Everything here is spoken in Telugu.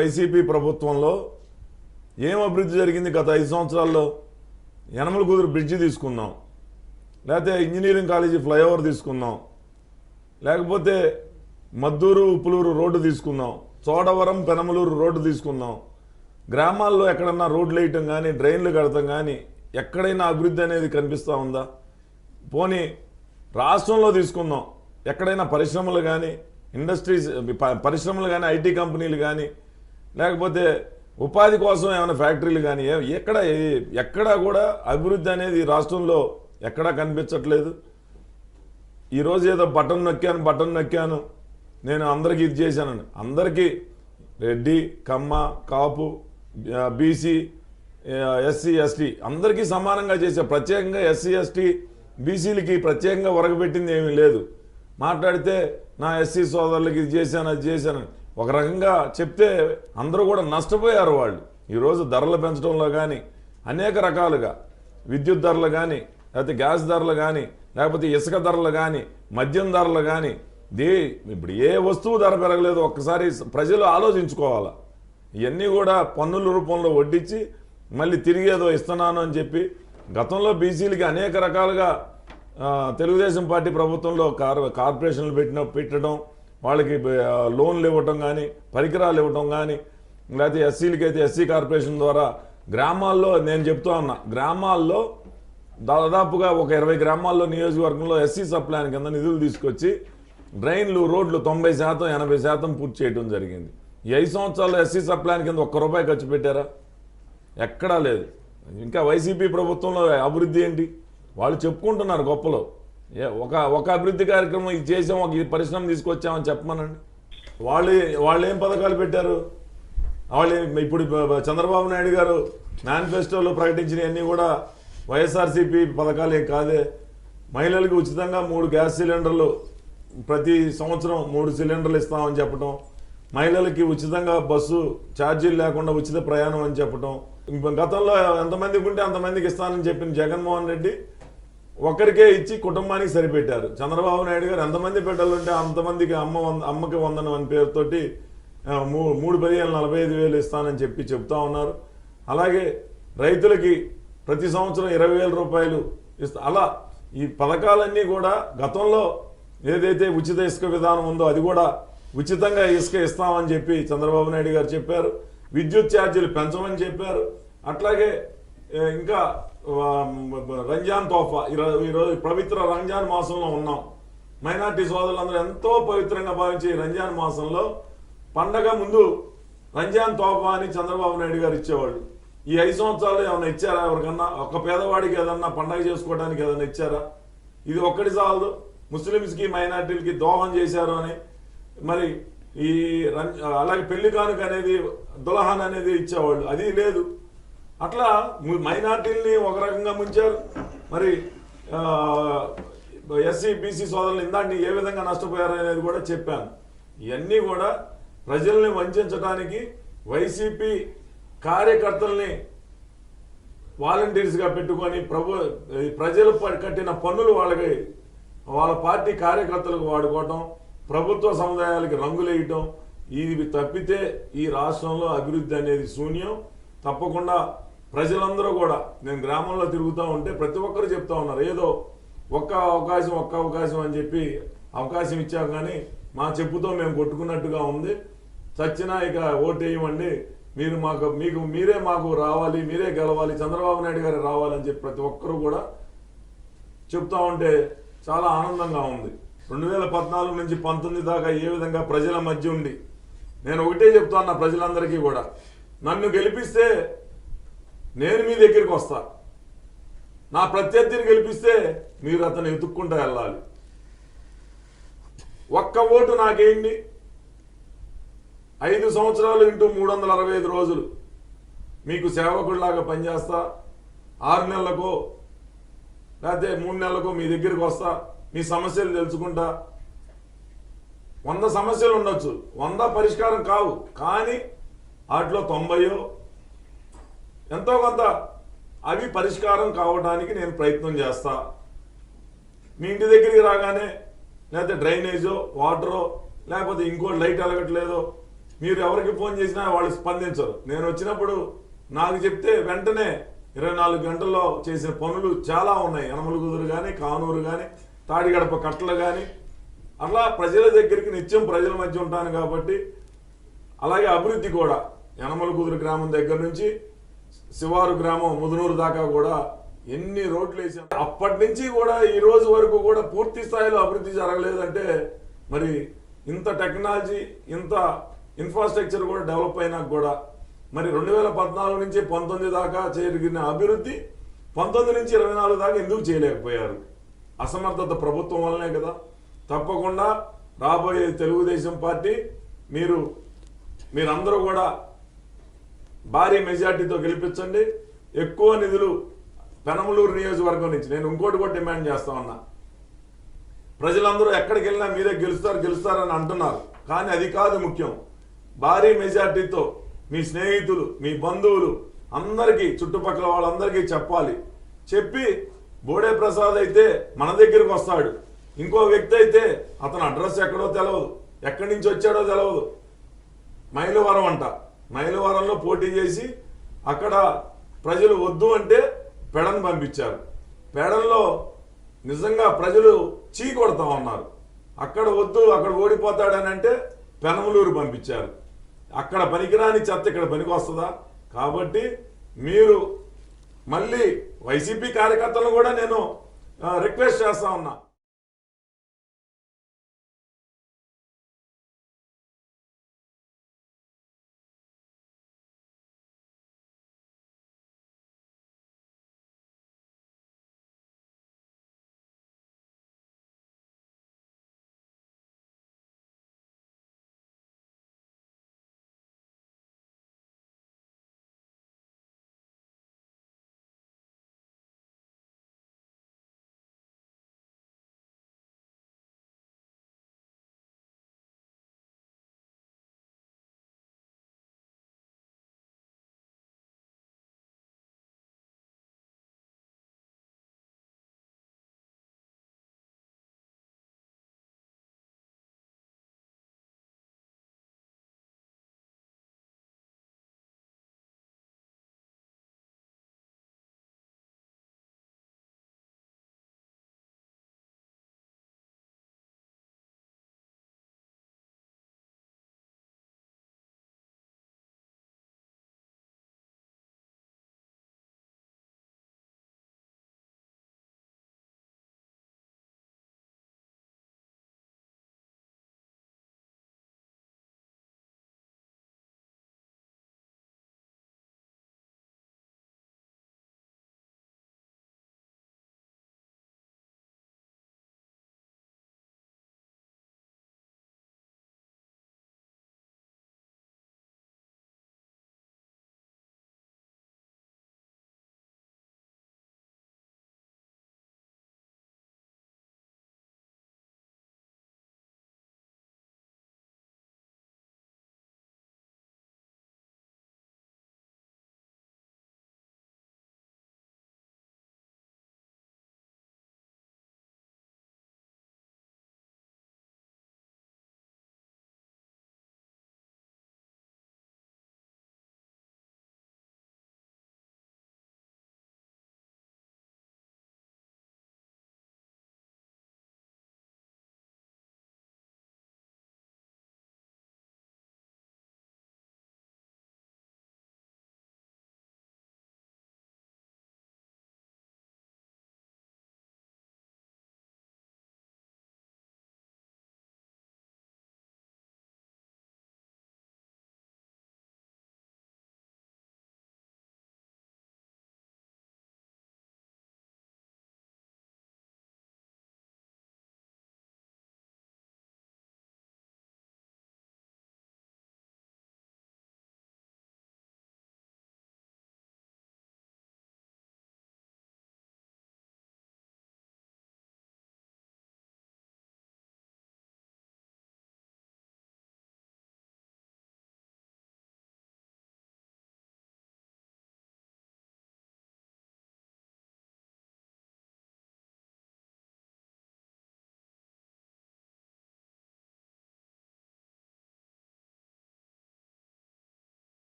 వైసీపీ ప్రభుత్వంలో ఏం అభివృద్ధి జరిగింది గత 5 సంవత్సరాల్లో? యనమల కుదురు బ్రిడ్జి తీసుకున్నాం, లేకపోతే ఇంజనీరింగ్ కాలేజీ ఫ్లైఓవర్ తీసుకున్నాం, లేకపోతే మద్దూరు ఉప్పులూరు రోడ్డు తీసుకున్నాం, చోడవరం పెనమలూరు రోడ్డు తీసుకున్నాం. గ్రామాల్లో ఎక్కడన్నా రోడ్లు వేయటం కానీ డ్రైన్లు కడతాం కానీ ఎక్కడైనా అభివృద్ధి అనేది కనిపిస్తూ ఉందా? పోనీ రాష్ట్రంలో తీసుకున్నాం, ఎక్కడైనా పరిశ్రమలు కానీ ఇండస్ట్రీస్ పరిశ్రమలు కానీ ఐటీ కంపెనీలు కానీ లేకపోతే ఉపాధి కోసం ఏమైనా ఫ్యాక్టరీలు కానీ ఎక్కడా కూడా అభివృద్ధి అనేది రాష్ట్రంలో ఎక్కడా కనిపించట్లేదు. ఈరోజు ఏదో బటన్ నొక్కాను నేను అందరికీ ఇది చేశానని, అందరికీ రెడ్డి కమ్మ కాపు బీసీ ఎస్సీ ఎస్టీ అందరికీ సమానంగా చేసే, ప్రత్యేకంగా ఎస్సీ ఎస్టీ బీసీలకి ప్రత్యేకంగా ఒరగబెట్టింది ఏమీ లేదు. మాట్లాడితే నా ఎస్సీ సోదరులకి ఇది చేశాను అది చేశానని ఒక రకంగా చెప్తే అందరూ కూడా నష్టపోయారు. వాళ్ళు ఈరోజు ధరలు పెంచడంలో కానీ అనేక రకాలుగా విద్యుత్ ధరలు కానీ లేకపోతే గ్యాస్ ధరలు కానీ లేకపోతే ఇసుక ధరలు కానీ మద్యం ధరలు కానీ ఇప్పుడు ఏ వస్తువు ధర పెరగలేదు. ఒక్కసారి ప్రజలు ఆలోచించుకోవాలా. ఇవన్నీ కూడా పన్నుల రూపంలో వడ్డించి మళ్ళీ తిరిగి ఏదో ఇస్తున్నాను అని చెప్పి గతంలో బీసీలకి అనేక రకాలుగా తెలుగుదేశం పార్టీ ప్రభుత్వంలో కార్పొరేషన్లు పెట్టడం, వాళ్ళకి లోన్లు ఇవ్వటం కానీ పరికరాలు ఇవ్వటం కానీ లేకపోతే ఎస్సీలకి అయితే ఎస్సీ కార్పొరేషన్ ద్వారా గ్రామాల్లో నేను చెప్తా ఉన్నా, గ్రామాల్లో దాదాపుగా ఒక 20 గ్రామాల్లో నియోజకవర్గంలో ఎస్సీ సబ్ ప్లాన్ కింద నిధులు తీసుకొచ్చి డ్రైన్లు రోడ్లు 90% 80% పూర్తి చేయడం జరిగింది. ఈ 5 సంవత్సరాల్లో ఎస్సీ సబ్ ప్లాన్ కింద ₹1 ఖర్చు పెట్టారా? ఎక్కడా లేదు. ఇంకా వైసీపీ ప్రభుత్వంలో అభివృద్ధి ఏంటి? వాళ్ళు చెప్పుకుంటున్నారు గొప్పలో. ఒక అభివృద్ధి కార్యక్రమం ఇది చేసాం, ఒక పరిశ్రమ తీసుకొచ్చామని చెప్పమనండి. వాళ్ళు ఏం పథకాలు పెట్టారు? వాళ్ళు ఇప్పుడు చంద్రబాబు నాయుడు గారు మేనిఫెస్టోలో ప్రకటించినవన్నీ కూడా వైఎస్ఆర్సీపీ పథకాలు ఏం కాదే. మహిళలకు ఉచితంగా 3 గ్యాస్ సిలిండర్లు ప్రతి సంవత్సరం 3 సిలిండర్లు ఇస్తామని చెప్పడం, మహిళలకి ఉచితంగా బస్సు ఛార్జీలు లేకుండా ఉచిత ప్రయాణం అని చెప్పడం, గతంలో ఎంతమందికి ఉంటే అంతమందికి ఇస్తానని చెప్పిన జగన్మోహన్ రెడ్డి ఒకరికే ఇచ్చి కుటుంబానికి సరిపెట్టారు. చంద్రబాబు నాయుడు గారు ఎంతమంది బిడ్డలుంటే అంతమందికి అమ్మకి వందనం అని పేరుతోటి 3,45,000 ఇస్తానని చెప్తా ఉన్నారు. అలాగే రైతులకి ప్రతి సంవత్సరం 20,000 రూపాయలు అలా ఈ పథకాలన్నీ కూడా గతంలో ఏదైతే ఉచిత ఇసుక విధానం ఉందో అది కూడా ఉచితంగా ఇసుక ఇస్తామని చెప్పి చంద్రబాబు నాయుడు గారు చెప్పారు. విద్యుత్ ఛార్జీలు పెంచమని చెప్పారు. అట్లాగే ఇంకా రంజాన్ తోఫా, ఈరోజు పవిత్ర రంజాన్ మాసంలో ఉన్నాం. మైనార్టీ సోదరులందరూ ఎంతో పవిత్రంగా భావించే రంజాన్ మాసంలో పండగ ముందు రంజాన్ తోఫా అని చంద్రబాబు నాయుడు గారు ఇచ్చేవాళ్ళు. ఈ 5 సంవత్సరాలు ఏమైనా ఇచ్చారా? ఎవరికన్నా ఒక పేదవాడికి ఏదన్నా పండగ చేసుకోవడానికి ఏదైనా ఇచ్చారా? ఇది ఒక్కటి చాలదు. ముస్లిమ్స్కి మైనార్టీలకి దోహం చేశారు అని మరి ఈ అలాగే పెళ్లి కానుక అనేది దులహాన్ అనేది ఇచ్చేవాళ్ళు, అది లేదు. అట్లా మైనార్టీల్ని ఒక రకంగా ముంచారు. మరి ఎస్సీ బీసీ సోదరులు ఇందాక ఏ విధంగా నష్టపోయారు అనేది కూడా చెప్పాను. ఇవన్నీ కూడా ప్రజల్ని వంచడానికి వైసీపీ కార్యకర్తల్ని వాలంటీర్స్గా పెట్టుకొని ప్రజలు కట్టిన పన్నులు వాళ్ళ పార్టీ కార్యకర్తలకు వాడుకోవటం, ప్రభుత్వ సముదాయాలకి రంగులేయటం, ఇవి తప్పితే ఈ రాష్ట్రంలో అభివృద్ధి అనేది శూన్యం. తప్పకుండా ప్రజలందరూ కూడా, నేను గ్రామంలో తిరుగుతూ ఉంటే ప్రతి ఒక్కరు చెప్తా ఉన్నారు, ఏదో ఒక్క అవకాశం అని చెప్పి అవకాశం ఇచ్చాం కానీ మా చెప్పుతో మేము కొట్టుకున్నట్టుగా ఉంది. చచ్చినా ఇక ఓటేయమండి, మీరే మాకు రావాలి, మీరే గెలవాలి, చంద్రబాబు నాయుడు గారు రావాలని చెప్పి ప్రతి ఒక్కరు కూడా చెప్తా ఉంటే చాలా ఆనందంగా ఉంది. 2014 నుంచి 19 దాకా ఏ విధంగా ప్రజల మధ్య ఉండి నేను ఒకటే చెప్తాను ప్రజలందరికీ కూడా, నన్ను గెలిపిస్తే నేను మీ దగ్గరికి వస్తా, నా ప్రత్యర్థిని గెలిపిస్తే మీరు అతను ఎత్తుక్కుంటూ వెళ్ళాలి. ఒక్క ఓటు నాకేంటి, 5 సంవత్సరాలు ఇంటూ 365 రోజులు మీకు సేవకుడిలాగా పనిచేస్తా, 6 నెలలకో లేకపోతే 3 నెలలకో మీ దగ్గరికి వస్తా, మీ సమస్యలు తెలుసుకుంటా. 100 సమస్యలు ఉండొచ్చు, 100 పరిష్కారం కావు, కానీ వాటిలో 90 ఎంతో కొంత అవి పరిష్కారం కావడానికి నేను ప్రయత్నం చేస్తా. మీ ఇంటి దగ్గరికి రాగానే లేకపోతే డ్రైనేజో వాటరో లేకపోతే ఇంకో లైట్ వెలగట్లేదో మీరు ఎవరికి ఫోన్ చేసినా వాళ్ళు స్పందించరు. నేను వచ్చినప్పుడు నాకు చెప్తే వెంటనే 24 గంటల్లో చేసిన పనులు చాలా ఉన్నాయి. యనమలకుదురు కానీ, కానూరు కానీ, తాడిగడప కట్టలు కానీ, అట్లా ప్రజల దగ్గరికి నిత్యం ప్రజల మధ్య ఉంటాను కాబట్టి. అలాగే అభివృద్ధి కూడా యనమలకుదురు గ్రామం దగ్గర నుంచి శివారు గ్రామం ముదునూరు దాకా కూడా ఎన్ని రోడ్లు వేసాం. అప్పటి నుంచి కూడా ఈ రోజు వరకు కూడా పూర్తి స్థాయిలో అభివృద్ధి జరగలేదంటే మరి ఇంత టెక్నాలజీ, ఇంత ఇన్ఫ్రాస్ట్రక్చర్ కూడా డెవలప్ అయినా కూడా మరి 2014 నుంచి 19 దాకా జరిగిన అభివృద్ధి 19 నుంచి 24 దాకా ఎందుకు చేయలేకపోయారు? అసమర్థత ప్రభుత్వం వల్లనే కదా. తప్పకుండా రాబోయే తెలుగుదేశం పార్టీ మీరందరూ కూడా భారీ మెజార్టీతో గెలిపించండి. ఎక్కువ నిధులు పెనమలూరు నియోజకవర్గం నుంచి నేను ఇంకోటి కూడా డిమాండ్ చేస్తా ఉన్నా. ప్రజలందరూ ఎక్కడికి వెళ్ళినా మీరే గెలుస్తారని అంటున్నారు, కానీ అది కాదు ముఖ్యం. భారీ మెజార్టీతో మీ స్నేహితులు, మీ బంధువులు అందరికీ, చుట్టుపక్కల వాళ్ళందరికీ చెప్పి బోడే ప్రసాద్ అయితే మన దగ్గరికి వస్తాడు, ఇంకో వ్యక్తి అయితే అతను అడ్రస్ ఎక్కడో తెలియదు, ఎక్కడి నుంచి వచ్చాడో తెలియదు, మైలవరం అంట, మైలవరంలో పోటీ చేసి అక్కడ ప్రజలు వద్దు అంటే పెడను పంపించారు. పెడన్లో నిజంగా ప్రజలు చీ కొడతా ఉన్నారు. అక్కడ వద్దు, అక్కడ ఓడిపోతాడని అంటే పెనమలూరు పంపించారు. అక్కడ పనికిరాని చెత్త ఇక్కడ పనికి వస్తుందా? కాబట్టి మీరు మళ్ళీ వైసీపీ కార్యకర్తలను కూడా నేను రిక్వెస్ట్ చేస్తా ఉన్నా.